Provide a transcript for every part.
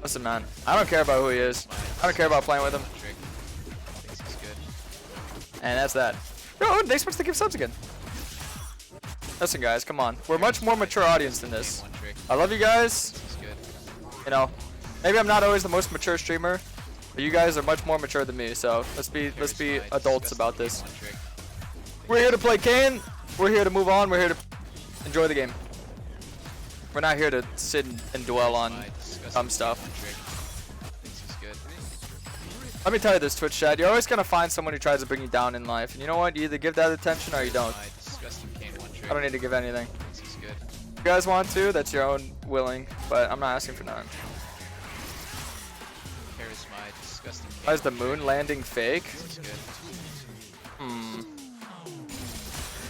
Listen, man, I don't care about who he is. I don't care about playing with him. And that's that. Oh, they supposed to give subs again. Listen, guys, come on. We're a much more mature audience than this. I love you guys. You know, maybe I'm not always the most mature streamer, but you guys are much more mature than me. So let's be adults about this. We're here to play Kayn. We're here to move on. We're here to enjoy the game. We're not here to sit and dwell on dumb stuff. Let me tell you this, Twitch chat. You're always gonna find someone who tries to bring you down in life, and you know what? You either give that attention or you don't. I don't need to give anything. If you guys want to, that's your own willing, but I'm not asking for none. Why is the moon landing fake?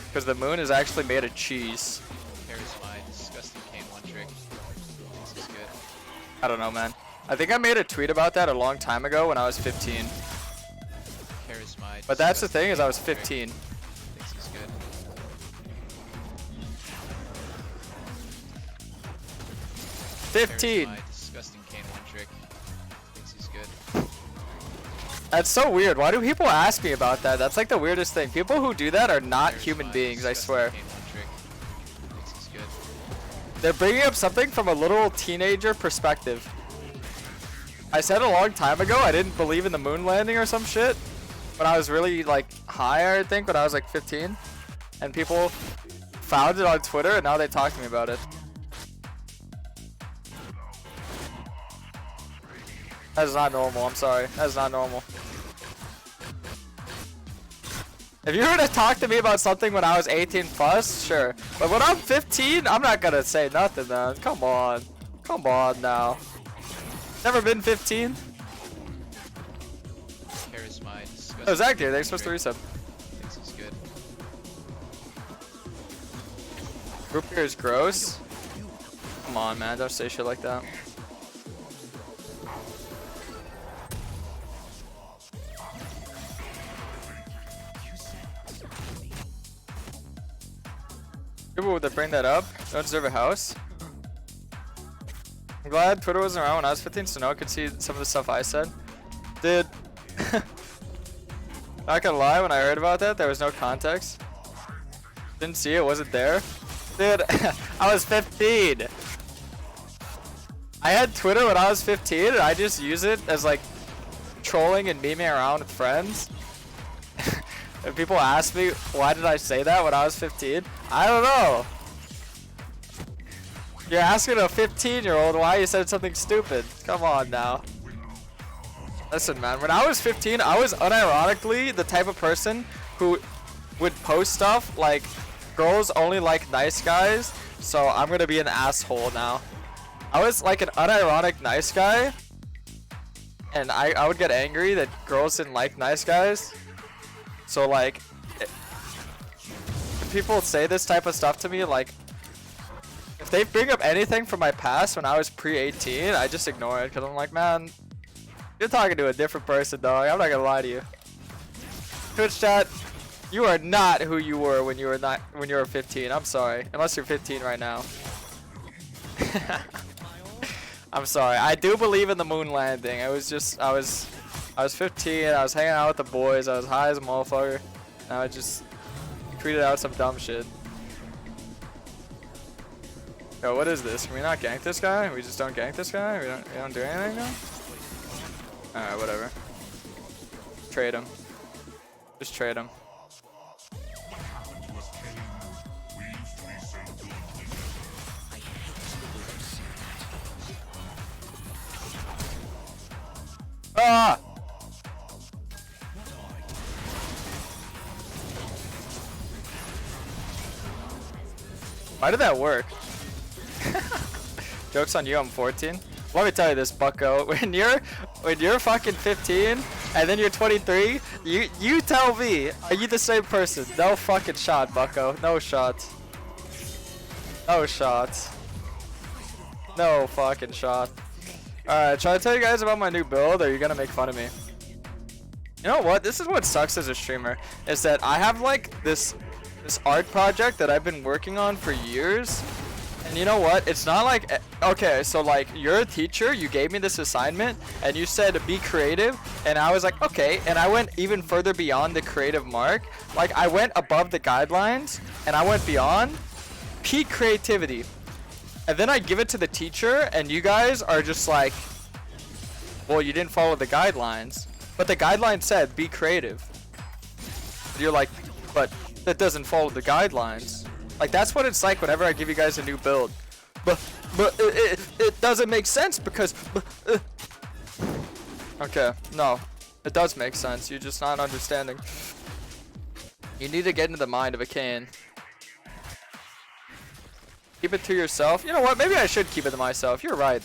Because the moon is actually made of cheese. I don't know, man. I think I made a tweet about that a long time ago when I was 15. But that's the thing, is I was 15. 15. That's so weird. Why do people ask me about that? That's like the weirdest thing. People who do that are not human beings, I swear. They're bringing up something from a little teenager perspective. I said a long time ago I didn't believe in the moon landing or some shit when I was really like high, I think, when I was like 15, and people found it on Twitter and now they talk to me about it. That is not normal. I'm sorry. That is not normal. If you were to talk to me about something when I was 18 plus, sure. But when I'm 15, I'm not gonna say nothing, man. Come on. Come on now. Never been 15? Oh, Zach here. Thanks for the resub. Group here is gross. Come on, man. Don't say shit like that. People would bring that up. Don't deserve a house. I'm glad Twitter wasn't around when I was 15, so no one could see some of the stuff I said. Dude, not gonna lie, when I heard about that, there was no context. Didn't see it, wasn't there. Dude, I was 15. I had Twitter when I was 15, and I just use it as like trolling and memeing around with friends. And people ask me, why did I say that when I was 15? I don't know. You're asking a 15-year-old why you said something stupid. Come on now. Listen, man, when I was 15, I was unironically the type of person who would post stuff like, girls only like nice guys, so I'm gonna be an asshole now. I was like an unironic nice guy, and I would get angry that girls didn't like nice guys. So like, if people say this type of stuff to me, like, if they bring up anything from my past when I was pre-18, I just ignore it, because I'm like, man, you're talking to a different person, dog. I'm not gonna lie to you. Twitch chat, you are not who you were when you were 15. I'm sorry, unless you're 15 right now. I'm sorry. I do believe in the moon landing. It was just I was 15. I was hanging out with the boys. I was high as a motherfucker. And I just tweeted out some dumb shit. Yo, what is this? Can we not gank this guy? We just don't gank this guy? We don't do anything now? Alright, whatever. Trade him. Just trade him. Ah! Why did that work? Joke's on you, I'm 14. Let me tell you this, bucko. When you're fucking 15 and then you're 23, you tell me, are you the same person? No fucking shot, bucko. No shot. No shot. No fucking shot. Alright, should I tell you guys about my new build, or are you gonna make fun of me? You know what? This is what sucks as a streamer, is that I have like this art project that I've been working on for years, And you know what? It's not like, okay, so like you're a teacher, you gave me this assignment and you said be creative, and I was like, okay, and I went even further beyond the creative mark. Like I went above the guidelines and I went beyond peak creativity. And then I give it to the teacher and you guys are just like, well, you didn't follow the guidelines. But the guidelines said be creative. You're like, but that doesn't follow the guidelines. Like that's what it's like whenever I give you guys a new build. But it doesn't make sense because okay, no. It does make sense. You're just not understanding. You need to get into the mind of a Kayn. Keep it to yourself. You know what? Maybe I should keep it to myself. You're right.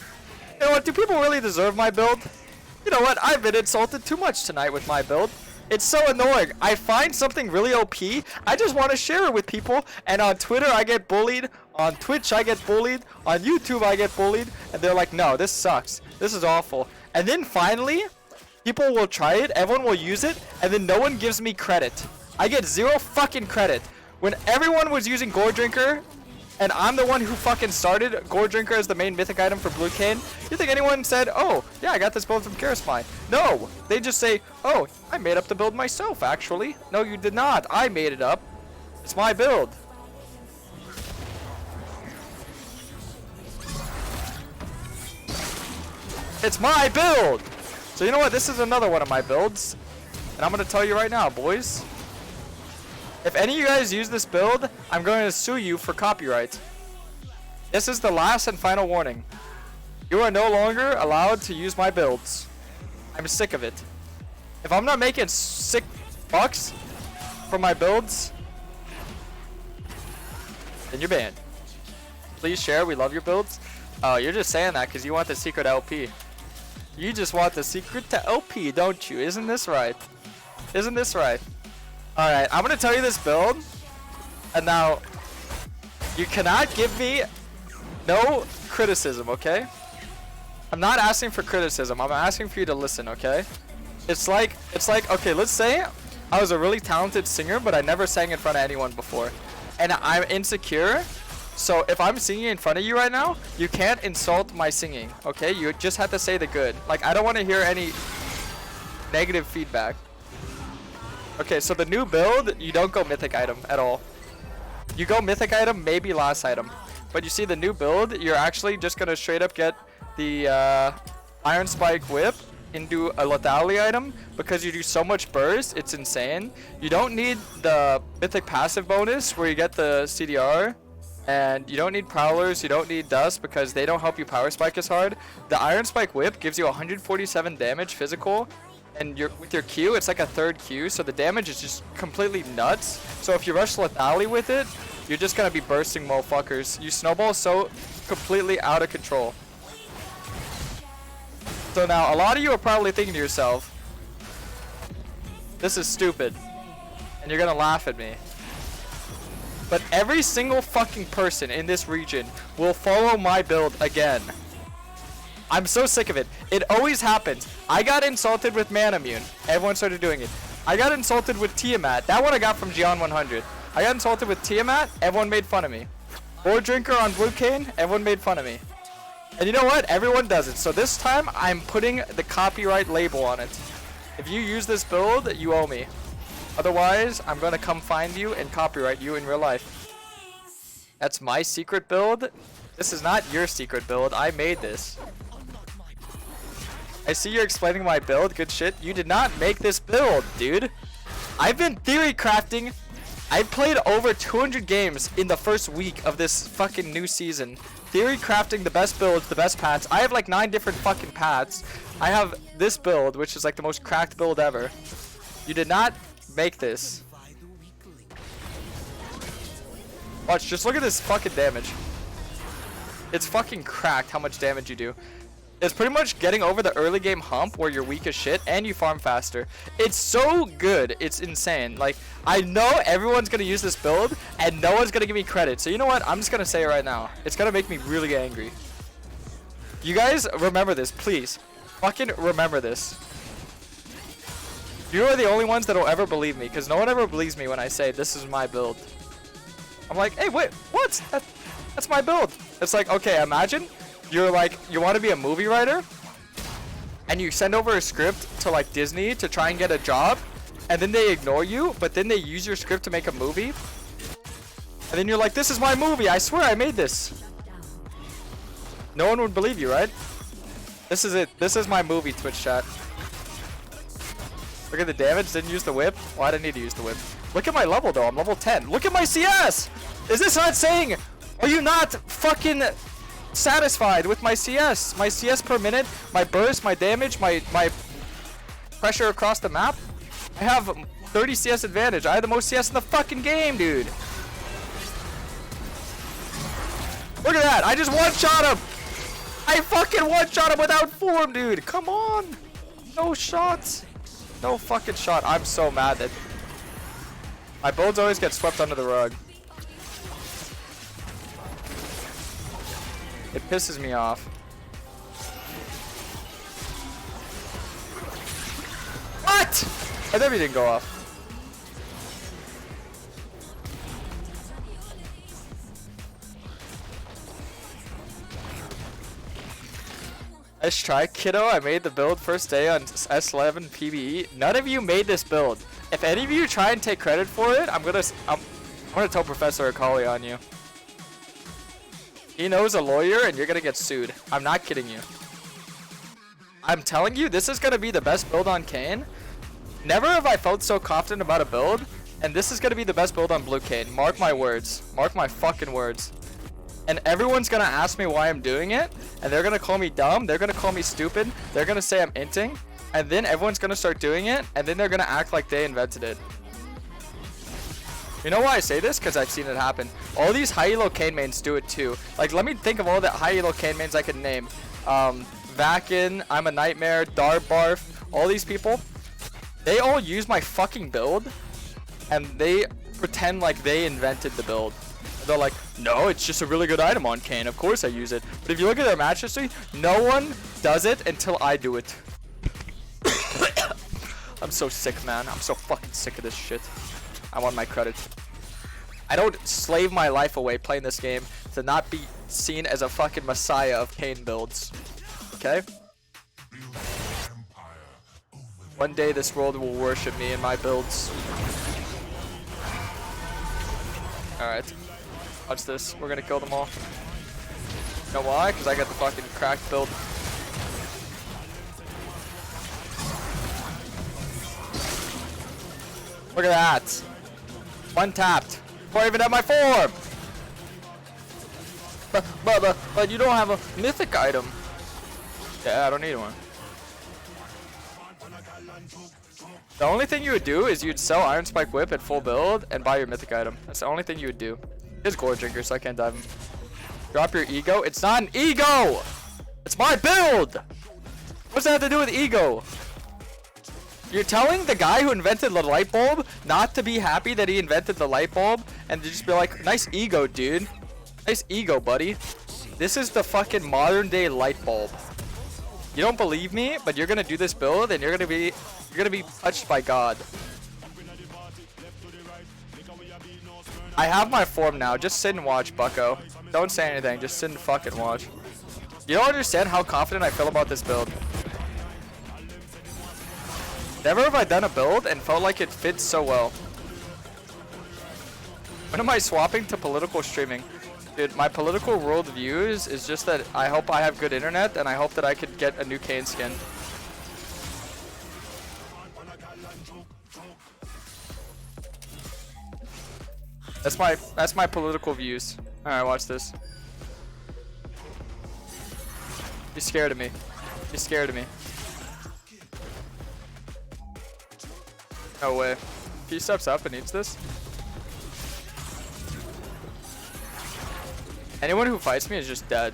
You know what? Do people really deserve my build? You know what? I've been insulted too much tonight with my build. It's so annoying. I find something really OP. I just want to share it with people. And on Twitter, I get bullied. On Twitch, I get bullied. On YouTube, I get bullied. And they're like, no, this sucks. This is awful. And then finally, people will try it. Everyone will use it. And then no one gives me credit. I get 0 fucking credit. When everyone was using Gore Drinker, and I'm the one who fucking started Gore Drinker as the main mythic item for Blue Kayn, you think anyone said, oh, yeah, I got this build from Karasmai? No, they just say, oh, I made up the build myself, actually. No, you did not. I made it up. It's my build. It's my build! So you know what? This is another one of my builds. And I'm going to tell you right now, boys. If any of you guys use this build, I'm going to sue you for copyright. This is the last and final warning. You are no longer allowed to use my builds. I'm sick of it. If I'm not making sick bucks for my builds, then you're banned. Please share. We love your builds. Oh, you're just saying that because you want the secret LP. You just want the secret to LP, don't you? Isn't this right? Isn't this right? Alright, I'm gonna tell you this build, and now, you cannot give me no criticism, okay? I'm not asking for criticism, I'm asking for you to listen, okay? It's like, okay, let's say I was a really talented singer, but I never sang in front of anyone before, and I'm insecure, so if I'm singing in front of you right now, you can't insult my singing, okay? You just have to say the good. Like, I don't want to hear any negative feedback. Okay, so the new build, you don't go mythic item at all. You go mythic item, maybe last item. But you see the new build, you're actually just going to straight up get the Iron Spike Whip into a lethality item because you do so much burst, it's insane. You don't need the mythic passive bonus where you get the CDR. And you don't need Prowlers, you don't need Dust because they don't help you power spike as hard. The Iron Spike Whip gives you 147 damage physical. And with your Q, it's like a third Q, so the damage is just completely nuts. So if you rush lethality with it, you're just gonna be bursting motherfuckers. You snowball so completely out of control. So now, a lot of you are probably thinking to yourself, this is stupid. And you're gonna laugh at me. But every single fucking person in this region will follow my build again. I'm so sick of it. It always happens. I got insulted with Manamune. Everyone started doing it. I got insulted with Tiamat. That one I got from Gion100. I got insulted with Tiamat. Everyone made fun of me. Gore Drinker on Blue Kayn. Everyone made fun of me. And you know what? Everyone does it. So this time, I'm putting the copyright label on it. If you use this build, you owe me. Otherwise, I'm going to come find you and copyright you in real life. That's my secret build. This is not your secret build. I made this. I see you're explaining my build. Good shit. You did not make this build, dude. I've been theory crafting. I played over 200 games in the first week of this fucking new season. Theory crafting the best builds, the best paths. I have like 9 different fucking paths. I have this build, which is like the most cracked build ever. You did not make this. Watch, just look at this fucking damage. It's fucking cracked how much damage you do. It's pretty much getting over the early game hump where you're weak as shit and you farm faster. It's so good. It's insane. Like, I know everyone's going to use this build and no one's going to give me credit. So you know what? I'm just going to say it right now. It's going to make me really angry. You guys remember this, please. Fucking remember this. You are the only ones that will ever believe me because no one ever believes me when I say this is my build. I'm like, hey, wait, what? That's my build. It's like, okay, imagine you're like, you want to be a movie writer, and you send over a script to like Disney to try and get a job, and then they ignore you, but then they use your script to make a movie, and then you're like, this is my movie, I swear I made this. No one would believe you, right? This is it. This is my movie, Twitch chat. Look at the damage. Didn't use the whip. Well, I didn't need to use the whip. Look at my level, though. I'm level 10. Look at my CS! Is this not saying... Are you not fucking satisfied with my CS? My CS per minute, my burst, my damage, my pressure across the map? I have 30 CS advantage. I have the most CS in the fucking game, dude. Look at that. I just one-shot him. I fucking one-shot him without form, dude. Come on. No shots. No fucking shot. I'm so mad that my builds always get swept under the rug. It pisses me off. What? I thought he didn't go off. Nice try, kiddo. I made the build first day on S11 PBE. None of you made this build. If any of you try and take credit for it, I'm gonna tell Professor Akali on you. He knows a lawyer, and you're gonna get sued. I'm not kidding you. I'm telling you, this is gonna be the best build on Kayn. Never have I felt so confident about a build, and this is gonna be the best build on Blue Kayn. Mark my words. Mark my fucking words. And everyone's gonna ask me why I'm doing it, and they're gonna call me dumb, they're gonna call me stupid, they're gonna say I'm inting, and then everyone's gonna start doing it, and then they're gonna act like they invented it. You know why I say this? Because I've seen it happen. All these high elo Kayn mains do it too. Like, let me think of all the high elo Kayn mains I can name. Vakin, I'm a Nightmare, Darbarf, all these people. They all use my fucking build, and they pretend like they invented the build. They're like, no, it's just a really good item on Kayn. Of course I use it. But if you look at their match history, no one does it until I do it. I'm so sick, man. I'm so fucking sick of this shit. I want my credit. I don't slave my life away playing this game to not be seen as a fucking messiah of Kayn builds. Okay? One day this world will worship me and my builds. Alright. Watch this. We're gonna kill them all. You know why? Because I got the fucking cracked build. Look at that. One tapped. Before I even have my form. But you don't have a mythic item. Yeah, I don't need one. The only thing you would do is you'd sell Iron Spike Whip at full build and buy your mythic item. That's the only thing you would do. It's Gore Drinker, so I can't dive him. Drop your ego. It's not an ego! It's my build! What's that have to do with ego? You're telling the guy who invented the light bulb not to be happy that he invented the light bulb and to just be like, nice ego, dude. Nice ego, buddy. This is the fucking modern day light bulb. You don't believe me, but you're gonna do this build and you're gonna be touched by God. I have my form now. Just sit and watch, bucko. Don't say anything. Just sit and fucking watch. You don't understand how confident I feel about this build. Never have I done a build and felt like it fits so well. When am I swapping to political streaming? Dude, my political worldviews is just that I hope I have good internet and I hope that I could get a new Kayn skin. That's my political views. Alright, watch this. You're scared of me. You're scared of me. No way. If he steps up and eats this. Anyone who fights me is just dead.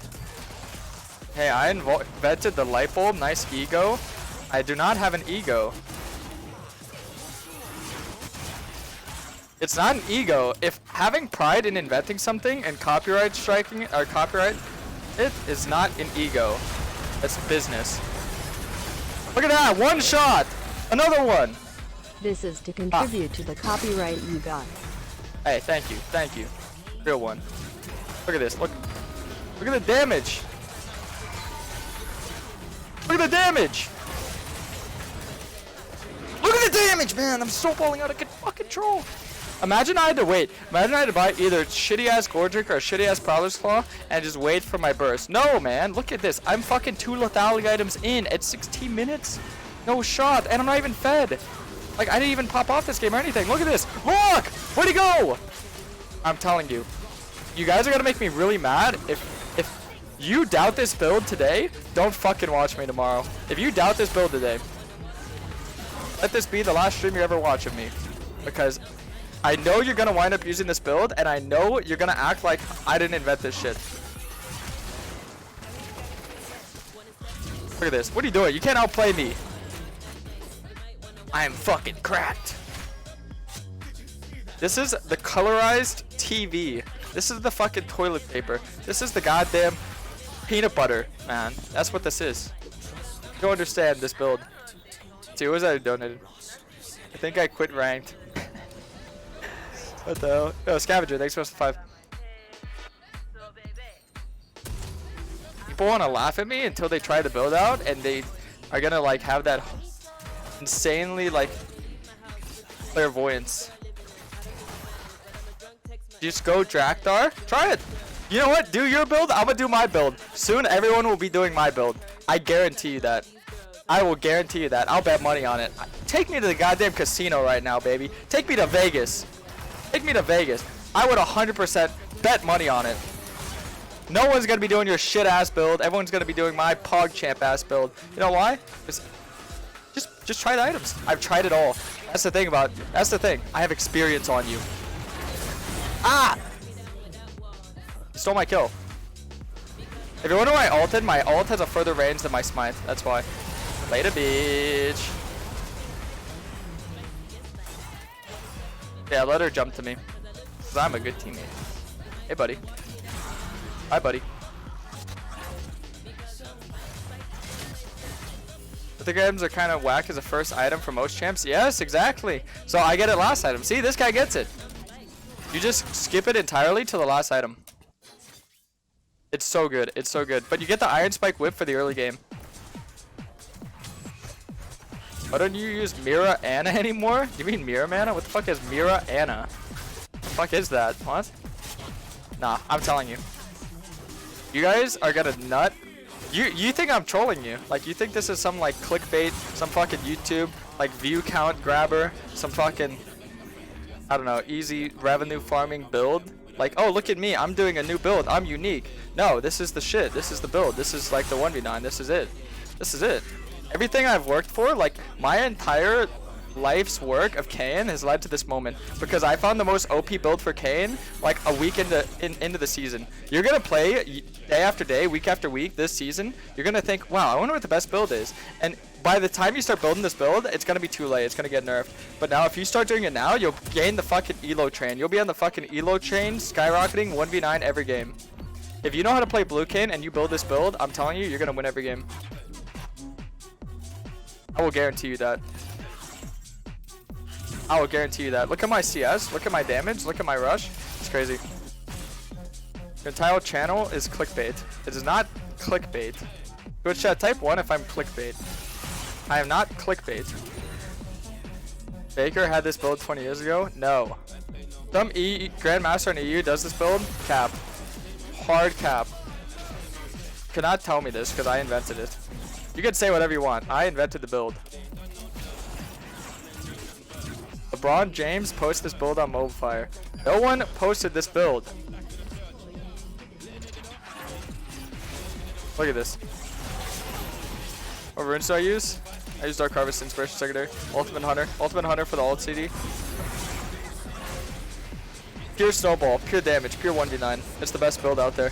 Hey, I invented the light bulb. Nice ego. I do not have an ego. It's not an ego. If having pride in inventing something and copyright striking it, or copyright it is not an ego. That's business. Look at that, one shot. Another one. This is to contribute to the copyright you got. Hey, thank you, thank you. Real one. Look at this. Look. Look at the damage. Look at the damage. Look at the damage, man. I'm so falling out of fucking control. Imagine I had to wait. Imagine I had to buy either shitty ass Gore Drink or a shitty ass Prowler's Claw and just wait for my burst. No, man. Look at this. I'm fucking 2 lethality items in at 16 minutes. No shot. And I'm not even fed. Like, I didn't even pop off this game or anything. Look at this. Look! Where'd he go? I'm telling you. You guys are gonna make me really mad if you doubt this build today. Don't fucking watch me tomorrow. If you doubt this build today, let this be the last stream you ever watch of me, because I know you're gonna wind up using this build, and I know you're gonna act like I didn't invent this shit. Look at this. What are you doing? You can't outplay me. I am fucking cracked. This is the colorized TV. This is the fucking toilet paper. This is the goddamn peanut butter, man. That's what this is. You don't understand this build. See, what was I donated? I think I quit ranked. What the hell? Oh, Scavenger, thanks for the 5. People want to laugh at me until they try the build out, and they are gonna like have that insanely like clairvoyance. Just go Drakthar. Try it. You know what? Do your build. I'm gonna do my build. Soon everyone will be doing my build. I guarantee you that. I will guarantee you that. I'll bet money on it. Take me to the goddamn casino right now, baby. Take me to Vegas. Take me to Vegas. I would 100% bet money on it. No one's gonna be doing your shit ass build. Everyone's gonna be doing my PogChamp ass build. You know why? Just try the items. I've tried it all. That's the thing about. That's the thing. I have experience on you. Ah! You stole my kill. If you wonder why I ulted, my ult has a further range than my smite. That's why. Later, bitch. Yeah, let her jump to me. Because I'm a good teammate. Hey, buddy. Hi, buddy. The items are kind of whack as a first item for most champs. Yes, exactly. So I get it last item. See, this guy gets it. You just skip it entirely to the last item. It's so good. It's so good. But you get the Iron Spike Whip for the early game. Why don't you use Mira Anna anymore? You mean Mira Mana? What the fuck is Mira Anna? What the fuck is that? What? Nah, I'm telling you. You guys are gonna nut. You think I'm trolling you. Like, you think this is some like clickbait, some fucking YouTube like view count grabber, some fucking, I don't know, easy revenue farming build. Like, oh, look at me, I'm doing a new build, I'm unique. No, this is the shit. This is the build. This is like the 1v9. This is it. This is it. Everything I've worked for, like my entire life's work of Kayn has led to this moment, because I found the most OP build for Kayn like a week into the season. You're gonna play day after day, week after week this season. You're gonna think, wow, I wonder what the best build is. And by the time you start building this build, it's gonna be too late. It's gonna get nerfed. But now, if you start doing it now, you'll gain the fucking elo train. You'll be on the fucking elo train, skyrocketing 1v9 every game. If you know how to play blue Kayn and you build this build, I'm telling you, you're gonna win every game. I will guarantee you that. I will guarantee you that. Look at my CS. Look at my damage. Look at my rush. It's crazy. Your entire channel is clickbait. It is not clickbait. Twitch chat, type 1 if I'm clickbait. I am not clickbait. Baker had this build 20 years ago? No. Some Grandmaster in EU does this build? Cap. Hard cap. Cannot tell me this because I invented it. You can say whatever you want. I invented the build. LeBron James posted this build on Mobile Fire. No one posted this build. Look at this. What runes do I use? I use Dark Harvest, Inspiration Secondary, Ultimate Hunter. Ultimate Hunter for the ult CD. Pure snowball, pure damage, pure 1v9. It's the best build out there.